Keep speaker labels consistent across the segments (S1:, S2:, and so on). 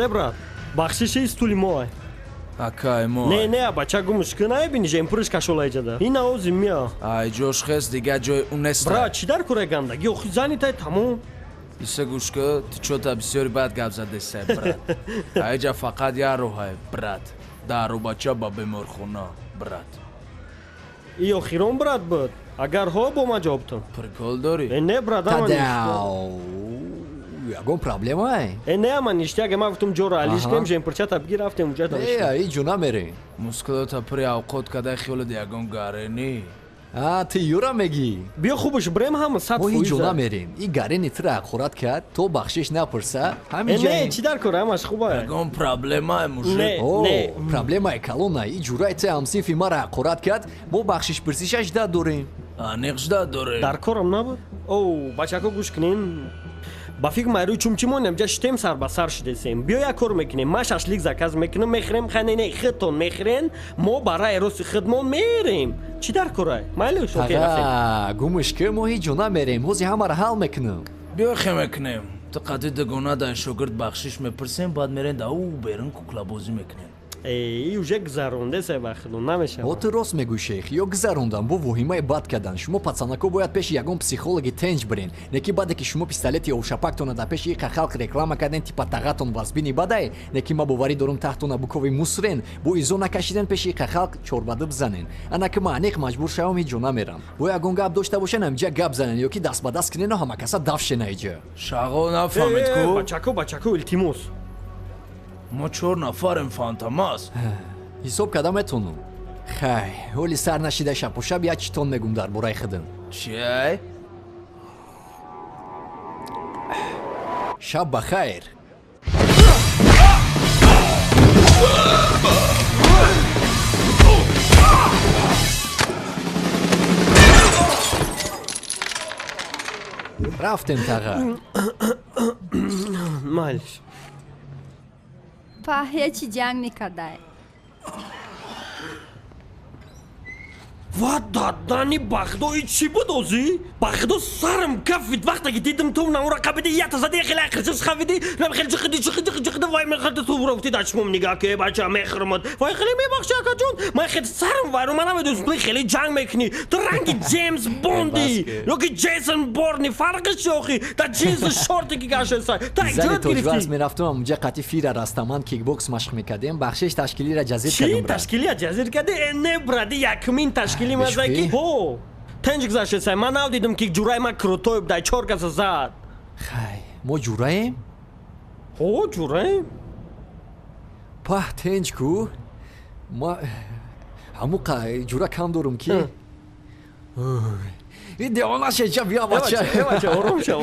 S1: бале брат, бахшиши стули мой.
S2: Акай мо.
S1: Не, бача гумушка наебини жем пуриш кашолайҷада. Ин аози мия.
S2: Ай ҷошхес дига ҷой унеста.
S1: Брат, чӣ дар кӯрагандаги охи занитай тамом.
S2: Иса гӯшка, ту чота бисёри бад гап задесай, брат. Айҷа фақат як роҳай, брат. Дару бача ба беморхона, брат.
S1: И охирон брат буд. Агар ҳо бо ма ҷобтам.
S2: Прикол дорӣ?
S1: Не брат, ама ништа.
S3: Тадау. Ягон проблемае?
S1: Не ама ништа, ага ма гуфтам ҷоро алишкем жем пурчата бигӣ рафтем уҷа доштем.
S3: Иҷо намерем.
S2: Мускулота пури авқот кадай хиёлат ягон гарени.
S3: Ти юра мегӣ?
S1: Биё хубаш брем ҳама 100%.
S3: Мо ҳиҷо намерем. И гарени тира хӯрат кард, то бахшиш напурса.
S1: Не, чӣ дар кора, ҳамаш хубае.
S2: Ягон проблемае мужик.
S1: Не.
S3: Проблемае калона. И ҷурае те ҳамсинфи мара ҳақорат кард, мо бахшиш пурсишаш да дорем.
S2: Аниқ жда дорем.
S1: Дар корам набуд? О, бачако гӯш кунем. ба фикр майрӯи чумчимонем ҷа штем сар ба сар шидесем. Биё як кор мекунем. Ман шашлик заказ мекунам, мехӯрем, ханене худтон мехӯрен, мо барои рости худмон мерем. Чӣ дар корай? Майло шо
S3: Ага, гумушка, мо ҳиҷо намерем. ҳози ҳамаро ҳал мекунам.
S2: Биё хе мекунем. Ту қадди дугона дай шогирд бахшиш мепурсем, баъд мерен да берун куклабозӣ мекунем.
S1: И уже гузаронде се вақту намешавад.
S3: ту рост мегӯй шейх, ё гузарондам бо воҳимаи бад кардан. Шумо пацанако бояд пеши ягон психологи тенҷ бирен. Не ки баъде ки шумо пистолети овшапактона дар пеши иқа халқ реклама карден типа тағатон вазбини бадай. Не ки ма боварӣ дорум таҳтона букови мусрен, бо изо накашиден пеши иқа халқ чорбаду бзанен. Ана ки ма аниқ маҷбур шавам ҳиҷо намерам. Бо ягон гап дошта бошен ҳамҷа гап занен ё ки даст ба даст кинено ҳама каса давшена иҷа.
S2: Шағо нафаҳмед ку?
S1: Бачако илтимос.
S2: Мо 4 нафарем фантамас.
S3: ҳисоб карда метонам. Хай, ҳоли сар нашида шабушаб як читон мегум дар бораи худам.
S2: Чиай?
S3: Шаб ба хайр. рафтем таға.
S1: Майлиш.
S4: Паҳ чӣ ҷанг мекардай?
S1: ва дадани бахдои чӣ буд озӣ? Бахдо сарам кафид вақте ки дидам ту наора қабиди ята зади хеле ақрчас хавиди нам хеле чиқиди вай мехарди ту рафти дар чумом нигаҳ ки бача мехӯрамад вай хеле мебахши акаҷон ман хеле сарам вайро ман намедонистам ту хеле ҷанг мекунӣ ту ранги Джеймс Бонди ё ки Джейсон Борни фарқиш чӣ охи дар ҷинси шорте ки гашесай та
S3: зани тоҷварс мерафтум ҳамунҷа қатъи фира растаман кикбокс машқ мекардем бахшиш ташкилира ҷазир кардем
S1: чӣ ташкилия ҷазир карди не бради якмин ташкили мазаки ҳо тенҷ гузаштесай ман навдидам ки ҷураи ман крутой будай 4 каса зад
S3: хай мо ҷураем
S1: ҳо ҷураем
S3: паҳ тенҷ ку ма ҳамун ҷура кам дорум ки ин девонашеҷа бия бача
S1: ором шав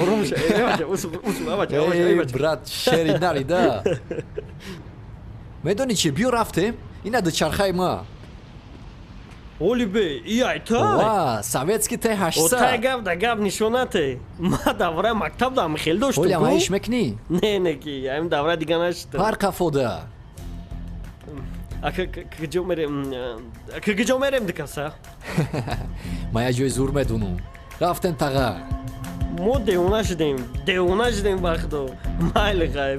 S3: брат шери нарида медонӣ чи биё рафтем ина дучархаи ма
S1: олибе и айтай
S3: советский Т800
S1: отай гап да гап нишонате ма давраи мактаб дам хел доштум
S3: ҳоли амаиш мекунӣ
S1: не ки ам давра дига наштам
S3: пар қафода
S1: киҷо мерем дикаса
S3: ма як ҷои зур медонам рафтем таға
S1: мо девона шидем бахдо майли хайр